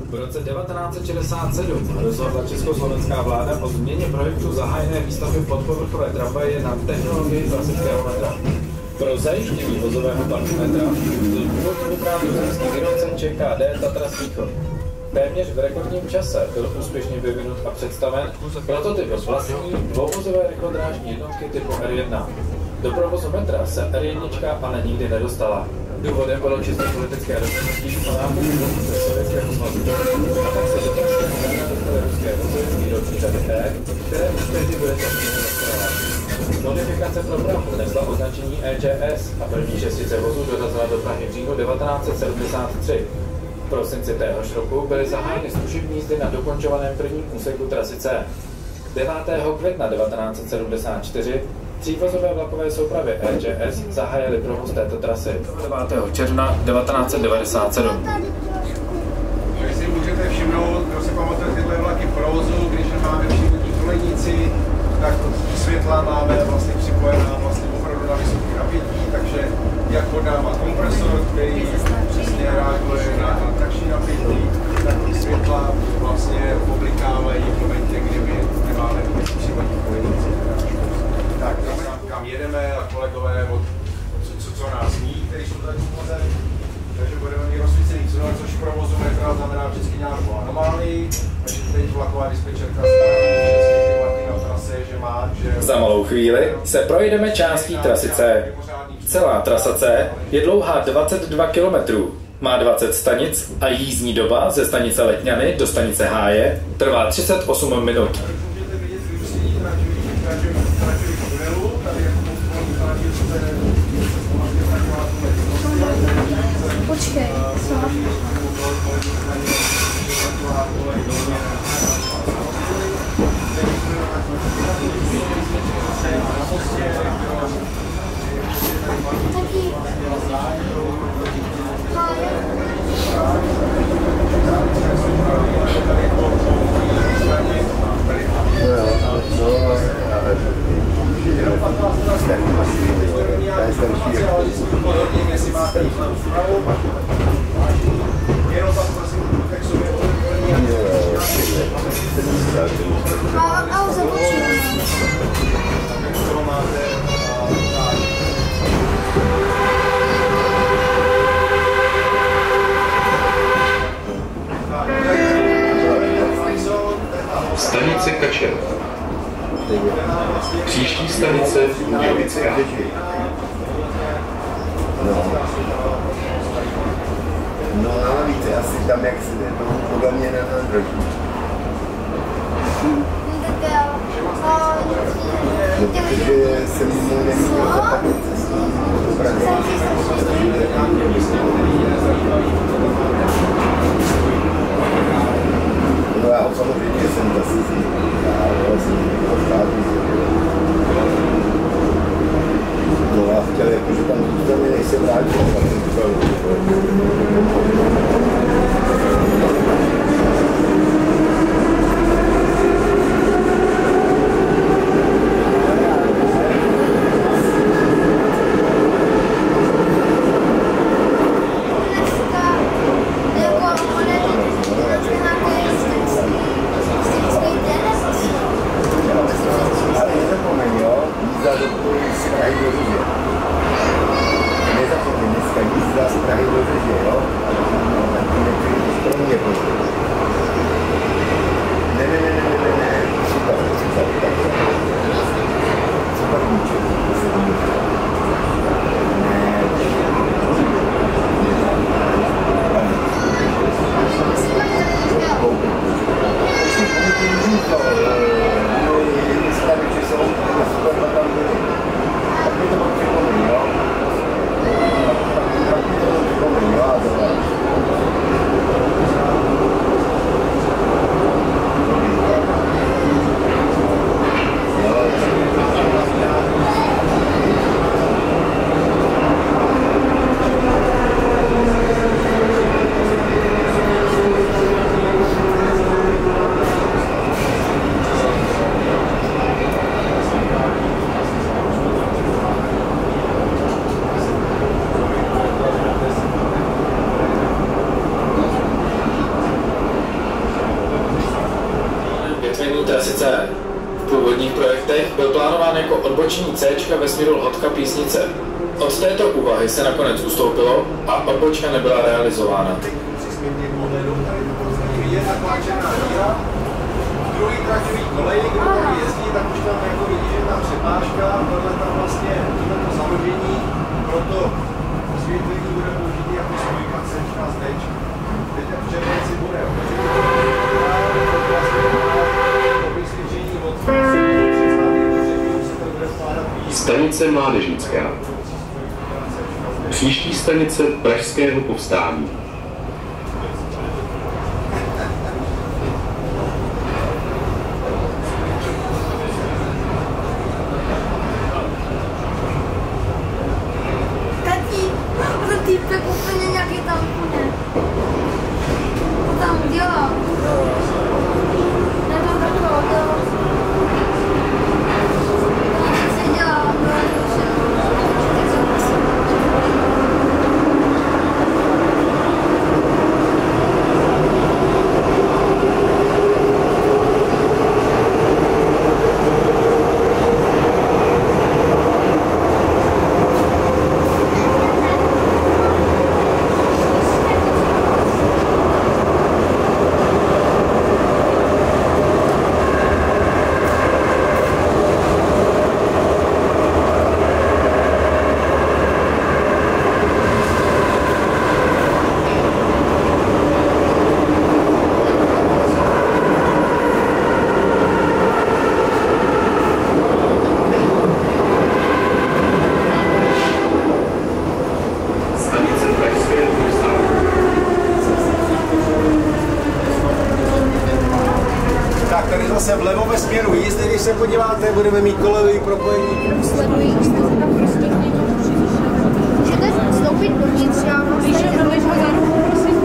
V roce 1967 rozhodla československá vláda o změně projektu zahájené výstavby podpovrchové tramvaje na technologii klasického metra. Pro zajištění vozového parku metra byl původní vybrán tuzemský výrobce ČKD Tatra Smíchov. Téměř v rekordním čase byl úspěšně vyvinut a představen prototyp vlastní dvouvozové rychlodrážní jednotky typu R1. Do provozu metra se R1 ale nikdy nedostala. Důvodem bylo čistě politické rozhodnutí o nákupu ze Sovětského svazu a tak se do Pražského metra dostaly ruské vozy výrobky řady E, které už tehdy byly časně rozkrávat. Modifikace programu nesla označení EGS a první šestice vozů dorazila do Prahy v říjnu 1973. V prosinci téhož roku byly zahájeny zkušební jízdy na dokončovaném prvním úseku trasy C. 9. května 1974 třívozové vlakové soupravy EGS zahájily provoz této trasy. 9. června 1997. Jak si můžete všimnout, kdo si pamatuje tyhle vlaky v provozu, když máme všimnutí kolejníci, tak světla máme vlastně připojená vlastně opravdu na vysoké napětí, takže jak podává kompresor, který přesně reaguje na trakční napětí, tak ty světla vlastně oblikávají v momentě, kdy my nemáme připojený kolejníci. Tak, kam jedeme a kolegové, co nás ní, kteří jsou tady v takže budeme mít rozsvícený tunel, což v provozu metra znamená vždycky nějakou anomálii, takže teď vlaková dispečerka staví všechny ty vlaky na trase, že má, že... Za malou chvíli se projdeme částí trasy C. Celá trasa C je dlouhá 22 km, má 20 stanic a jízdní doba ze stanice Letňany do stanice Háje trvá 38 minut. Počkej, co? Stanice Kačer. Příští stanice Budějovická. No víte, asi tam jak si jde, podle mě na nádraží. No, protože jsem neměl zaplatit cestu do Prahy. No já samozřejmě jsem zase no já chtěl jako, že tam zůstane, než se vrátil. Nezapomeň, dneska jízda z Prahy do Řeže, jo? odbočení C ve směru Lhotka Písnice. Od této úvahy se nakonec ustoupilo a odbočka nebyla realizována. Je taková černá díra, druhý traťový kolej, kdo tady jezdí, tak už tam jako vidí, že tam přepážka, tohle tam vlastně to založení, proto osvětlení bude použitý jako spojka C z D. Teď v červenci bude vysvědčení od Stanice Mládežnická. Příští stanice Pražského povstání. Týpek úplně nějaký tam úplně. Tam dělal. Nebo takovou dělal. Co dělal? Zase vlevo ve směru jízdy, když se podíváte, budeme mít kolejový propojení. Sledují, že se tam prostě můžete vstoupit dovnitř, já když je to leží za ruku, prosím.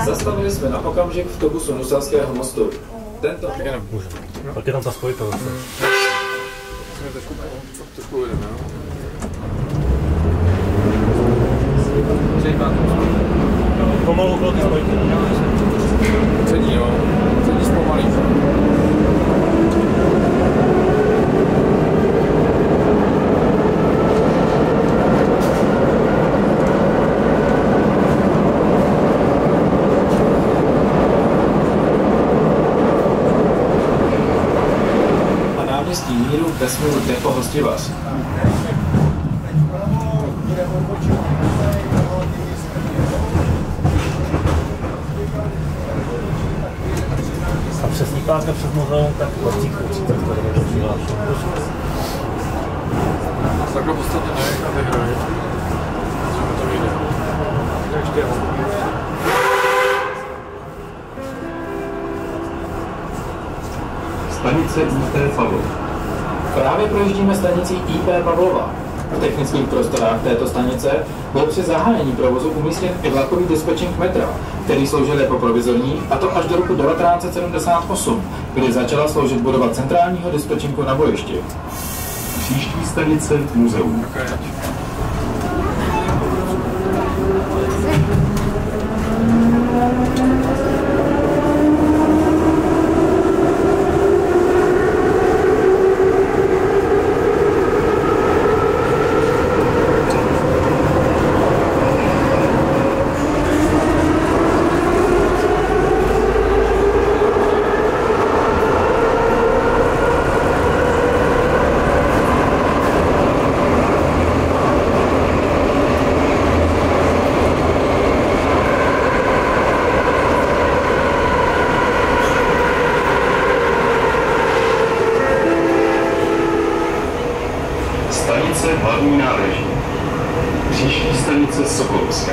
Zastavili jsme na okamžik v tobusu Nusanského mostu. Tento... Tak je tam ta spojka zase. Trošku ujedeme, no. Pomalu okolo ty spojky. Přední, jo. Přední zpomalí. Míru ve směru Depo Hostivař. A přes Nípáka před muzeum, tak Lacíku, 30 km přihlášen. Takhle v podstatě ne, a vyhraje. To vyjde. Ještě je Stanice IP Pavlova. Právě projíždíme stanici IP Pavlova. V technických prostorách této stanice byl při zahájení provozu umístěn i vlakový dispečink metra, který sloužil jako provizorní, a to až do roku 1978, kdy začala sloužit budova centrálního dispečinku na bojišti. Příští stanice muzeum. stanice Hlavní nádraží. Příští stanice Sokolovská.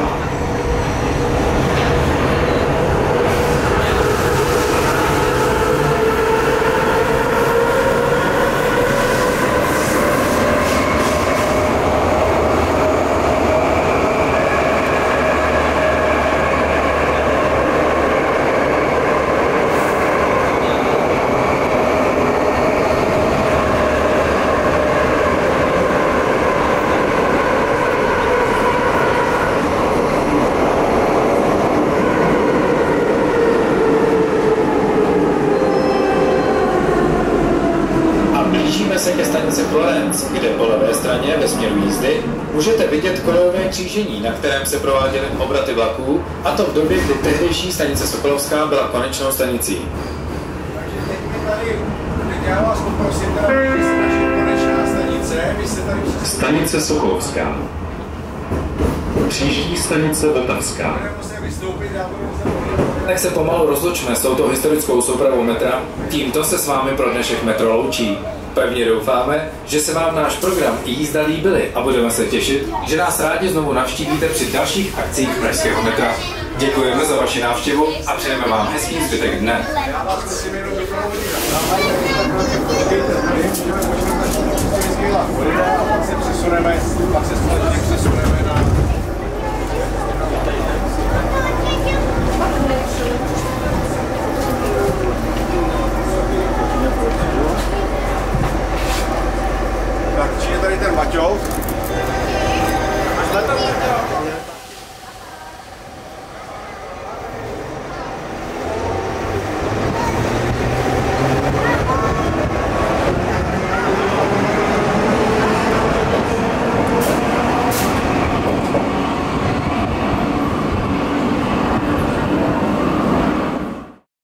Se ke stanici Florence, kde po levé straně ve směru jízdy můžete vidět kolejové křížení, na kterém se prováděly obraty vlaků, a to v době, kdy tehdejší stanice Sokolovská byla konečnou stanicí. Takže teď já vás poprosím, vy jste naše konečná stanice, vy jste tady Stanice Sokolovská. Příští stanice Vltavská. Tak se pomalu rozlučme s touto historickou soupravou metra. Tímto se s vámi pro dnešek metro loučí. Pevně doufáme, že se vám náš program i jízda líbily a budeme se těšit, že nás rádi znovu navštívíte při dalších akcích pražského metra. Děkujeme za vaši návštěvu a přejeme vám hezký zbytek dne.